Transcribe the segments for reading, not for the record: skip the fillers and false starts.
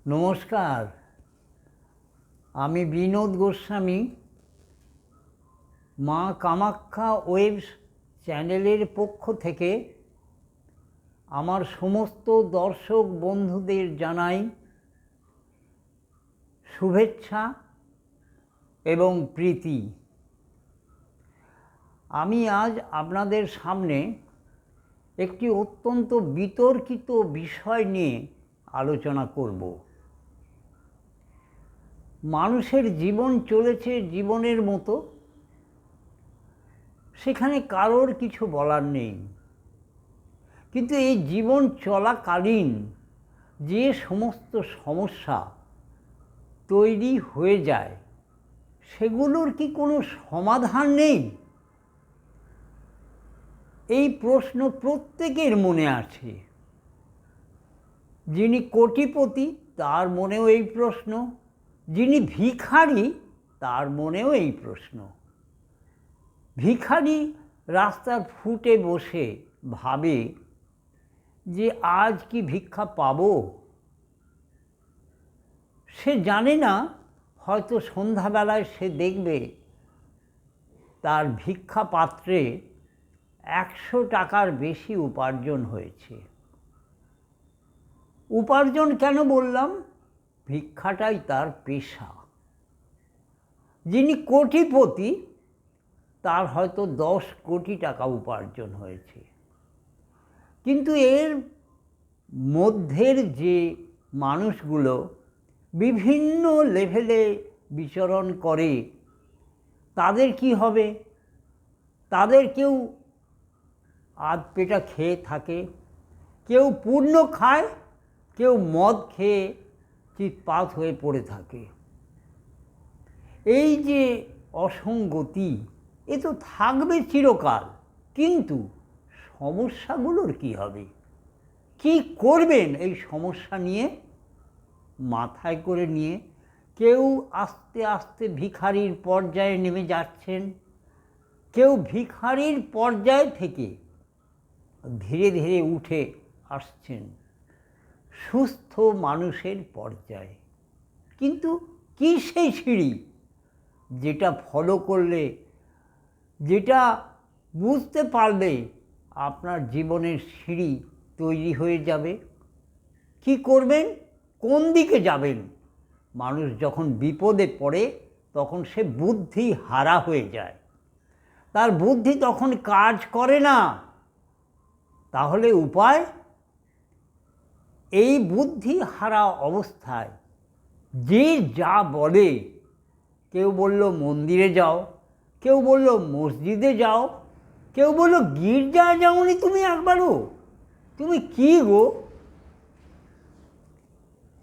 নমস্কার, আমি বিনোদ গোস্বামী। মা কামাখ্যা ওয়েব চ্যানেলের পক্ষ থেকে আমার সমস্ত দর্শক বন্ধুদের জানাই শুভেচ্ছা এবং প্রীতি। আমি আজ আপনাদের সামনে একটি অত্যন্ত বিতর্কিত বিষয় নিয়ে আলোচনা করব। মানুষের জীবন চলেছে জীবনের মতো, সেখানে কারোর কিছু বলার নেই। কিন্তু এই জীবন চলাকালীন যে সমস্ত সমস্যা তৈরি হয়ে যায়, সেগুলোর কি কোনো সমাধান নেই? এই প্রশ্ন প্রত্যেকের মনে আছে। যিনি কোটিপতি তার মনেও এই প্রশ্ন, যিনি ভিখারি তার মনেও এই প্রশ্ন। ভিখারি রাস্তার ফুটে বসে ভাবে যে আজ কি ভিক্ষা পাবো। সে জানে না, হয়তো সন্ধ্যাবেলায় সে দেখবে তার ভিক্ষা পাত্রে 100 টাকার বেশি উপার্জন হয়েছে। উপার্জন কেন বললাম? ভিক্ষাটাই তার পেশা। যিনি কোটিপতি তার হয়তো 10 কোটি টাকা উপার্জন হয়েছে। কিন্তু এর মধ্যের যে মানুষগুলো বিভিন্ন লেভেলে বিচরণ করে, তাদের কি হবে? তাদের কেউ আধ পেটা খেয়ে থাকে, কেউ পূর্ণ খায়, কেউ মদ খেয়ে চিৎপাত হয়ে পড়ে থাকে। এই যে অসঙ্গতি, এ তো থাকবে চিরকাল। কিন্তু সমস্যাগুলোর কি হবে? কি করবেন এই সমস্যা নিয়ে মাথায় করে নিয়ে? কেউ আস্তে আস্তে ভিখারির পর্যায়ে নেমে যাচ্ছেন, কেউ ভিখারির পর্যায় থেকে ধীরে ধীরে উঠে আসছেন সুস্থ মানুষের পর্যায়ে। কিন্তু কি সেই সিঁড়ি যেটা ফলো করলে, যেটা বুঝতে পারলে আপনার জীবনের সিঁড়ি তৈরি হয়ে যাবে? কি করবেন? কোন দিকে যাবেন? মানুষ যখন বিপদে পড়ে তখন সে বুদ্ধি হারা হয়ে যায়, তার বুদ্ধি তখন কাজ করে না। তাহলে উপায়? এই বুদ্ধি হারা অবস্থায় যে যা বলে, কেউ বলল মন্দিরে যাও, কেউ বলল মসজিদে যাও, কেউ বলল গির্জায় যাওনি তুমি একবারও, তুমি কি গো?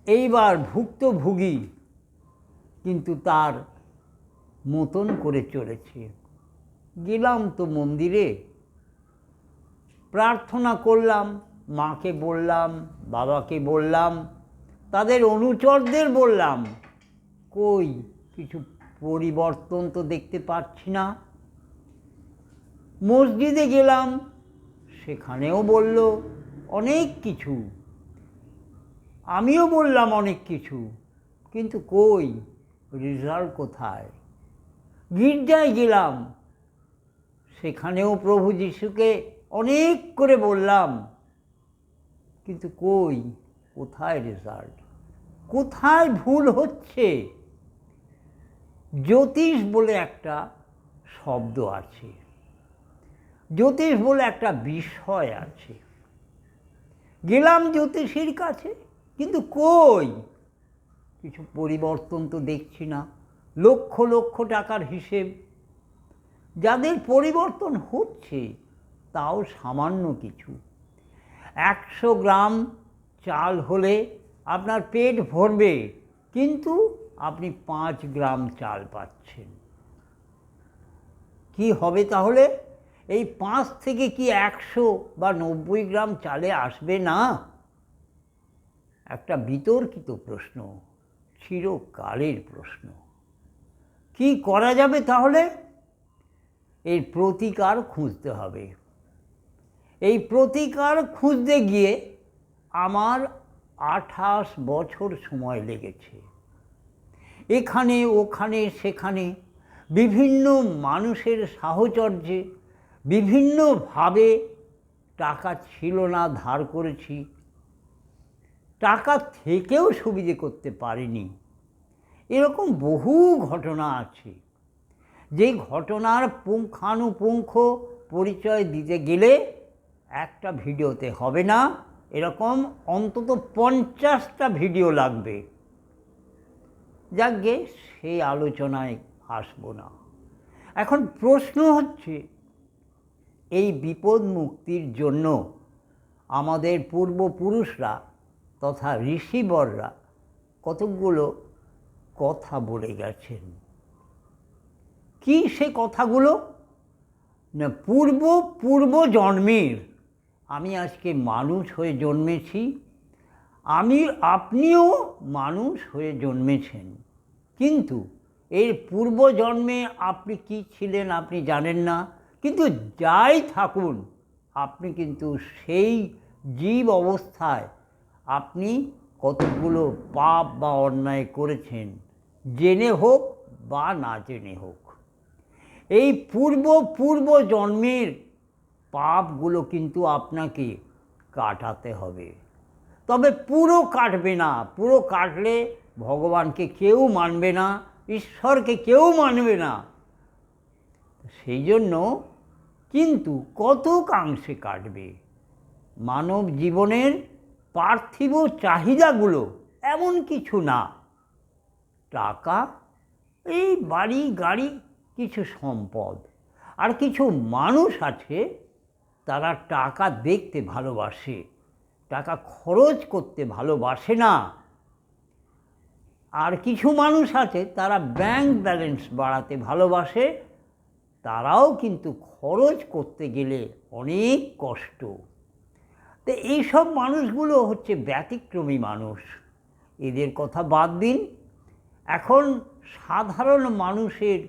এইবার ভুক্তভোগী কিন্তু তার মতন করে চলেছে। গেলাম তো মন্দিরে, প্রার্থনা করলাম, মাকে বললাম, বাবাকে বললাম, তাদের অনুচরদের বললাম, কই কিছু পরিবর্তন তো দেখতে পাচ্ছি না। মসজিদে গেলাম, সেখানেও বলল অনেক কিছু, আমিও বললাম অনেক কিছু, কিন্তু কই রেজাল্ট কোথায়? গির্জায় গেলাম, সেখানেও প্রভু যিশুকে অনেক করে বললাম, কিন্তু কই, কোথায় রেজাল্ট? কোথায় ভুল হচ্ছে? জ্যোতিষ বলে একটা শব্দ আছে, জ্যোতিষ বলে একটা বিষয় আছে। গেলাম জ্যোতিষীর কাছে, কিন্তু কই কিছু পরিবর্তন তো দেখছি না। লক্ষ লক্ষ টাকার হিসেব। যাদের পরিবর্তন হচ্ছে তাও সামান্য কিছু। 100 গ্রাম চাল হলে আপনার পেট ভরবে, কিন্তু আপনি 5 গ্রাম চাল পাচ্ছেন। কি হবে তাহলে? এই 5 থেকে কি 100 বা 90 গ্রাম চালে আসবে না? একটা বিতর্কিত প্রশ্ন, চিরকালের প্রশ্ন। কি করা যাবে তাহলে? এর প্রতিকার খুঁজতে হবে। এই প্রতিকার খুঁজতে গিয়ে আমার 28 বছর সময় লেগেছে। এখানে ওখানে সেখানে বিভিন্ন মানুষের সাহচর্যে বিভিন্নভাবে টাকা ছিল না, ধার করেছি, টাকা থেকেও সুবিধে করতে পারিনি। এরকম বহু ঘটনা আছে, যে ঘটনার পুঙ্খানুপুঙ্খ পরিচয় দিতে গেলে একটা ভিডিওতে হবে না, এরকম অন্তত 50টা ভিডিও লাগবে। যাকগে, সেই আলোচনায় আসবো না। এখন প্রশ্ন হচ্ছে, এই বিপদ মুক্তির জন্য আমাদের পূর্বপুরুষরা তথা ঋষিবররা কতকগুলো কথা বলে গেছেন। কি সে কথাগুলো? না, পূর্ব জন্মের আমি আজকে মানুষ হয়ে জন্মেছি, আপনিও মানুষ হয়ে জন্মেছেন, কিন্তু এর পূর্ব জন্মে আপনি কি ছিলেন আপনি জানেন না। কিন্তু যাই থাকুন, আপনি কিন্তু সেই জীব অবস্থায় আপনি কতগুলো পাপ বা অন্যায় করেছেন, জেনে হোক বা না জেনে হোক। এই পূর্ব জন্মের পাপগুলো কিন্তু আপনাকে কাটাতে হবে। তবে পুরো কাটবে না, পুরো কাটলে ভগবানকে কেউ মানবে না, ঈশ্বরকে কেউ মানবে না। সেই জন্য কিন্তু কতকাংশে কাটবে। মানব জীবনের পার্থিব চাহিদাগুলো এমন কিছু না, টাকা, এই বাড়ি গাড়ি, কিছু সম্পদ, আর কিছু মানুষ আছে তারা টাকা দেখতে ভালোবাসে, টাকা খরচ করতে ভালোবাসে না। আর কিছু মানুষ আছে তারা ব্যাংক ব্যালেন্স বাড়াতে ভালোবাসে, তারাও কিন্তু খরচ করতে গেলে অনেক কষ্ট। তো এইসব মানুষগুলো হচ্ছে ব্যতিক্রমী মানুষ, এদের কথা বাদ দিন। এখন সাধারণ মানুষের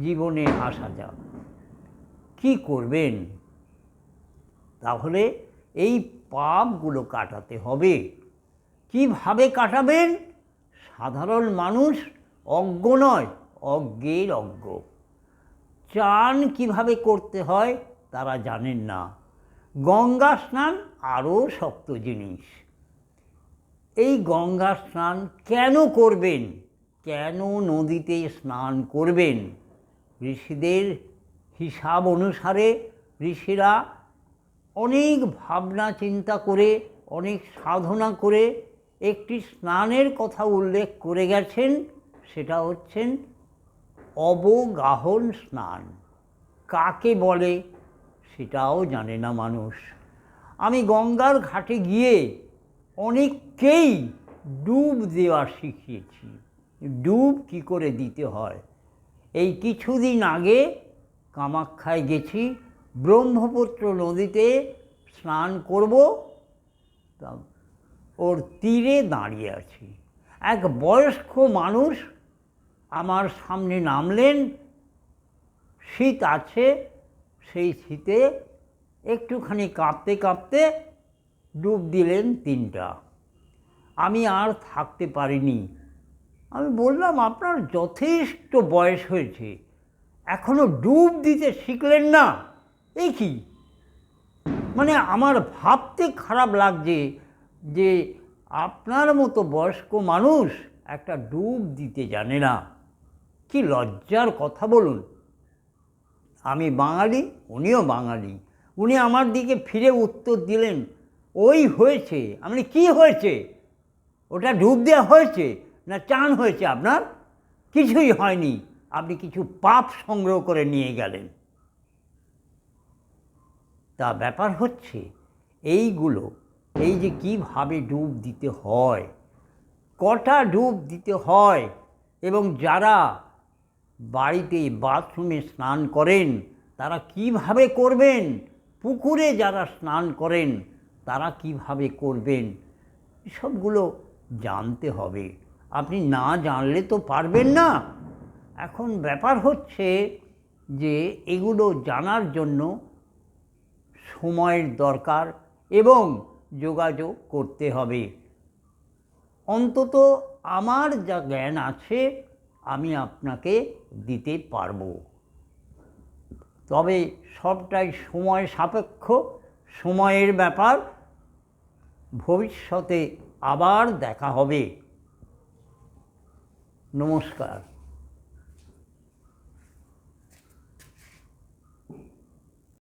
জীবনে আসা যাক। কি করবেন? তাহলে এই পাপগুলো কাটাতে হবে। কিভাবে কাটাবেন? সাধারণ মানুষ অজ্ঞ নয়, অজ্ঞের অজ্ঞ। চান কিভাবে করতে হয় তারা জানেন না। গঙ্গা স্নান আরও শক্ত জিনিস। এই গঙ্গা স্নান কেন করবেন, কেন নদীতে স্নান করবেন? ঋষিদের হিসাব অনুসারে ঋষিরা অনেক ভাবনা চিন্তা করে, অনেক সাধনা করে একটি স্নানের কথা উল্লেখ করে গেছেন, সেটা হচ্ছেন অবগাহন স্নান। কাকে বলে সেটাও জানে না মানুষ। আমি গঙ্গার ঘাটে গিয়ে অনেককেই ডুব দেওয়া শিখিয়েছি, ডুব কি করে দিতে হয়। এই কিছুদিন আগে কামাখ্যায় গেছি, ব্রহ্মপুত্র নদীতে স্নান করব, ওর তীরে দাঁড়িয়ে আছি। এক বয়স্ক মানুষ আমার সামনে নামলেন, শীত আছে, সেই শীতে একটুখানি কাঁপতে কাঁপতে ডুব দিলেন 3টা। আমি আর থাকতে পারিনি। আমি বললাম, আপনার যথেষ্ট বয়স হয়েছে, এখনও ডুব দিতে শিখলেন না? এ কি? মানে আমার ভাবতে খারাপ লাগছে যে আপনার মতো বয়স্ক মানুষ একটা ডুব দিতে জানে না। কি লজ্জার কথা বলুন। আমি বাঙালি, উনিও বাঙালি। উনি আমার দিকে ফিরে উত্তর দিলেন, ওই হয়েছে। আমি কি হয়েছে? ওটা ডুব দেওয়া হয়েছে না চান হয়েছে আপনার? কিছুই হয়নি, আপনি কিছু পাপ সংগ্রহ করে নিয়ে গেলেন। তা ব্যাপার হচ্ছে এইগুলো, এই যে কিভাবে ডুব দিতে হয়, কটা ডুব দিতে হয়, এবং যারা বাড়িতে বাথরুমে স্নান করেন তারা কিভাবে করবেন, পুকুরে যারা স্নান করেন তারা কিভাবে করবেন, সবগুলো জানতে হবে। আপনি না জানলে তো পারবেন না। এখন ব্যাপার হচ্ছে যে এগুলো জানার জন্য সময়ের দরকার এবং যোগাযোগ করতে হবে। অন্তত আমার যা জ্ঞান আছে আমি আপনাকে দিতে পারবো। তবে সবটাই সময় সাপেক্ষ, সময়ের ব্যাপার। ভবিষ্যতে আবার দেখা হবে। নমস্কার।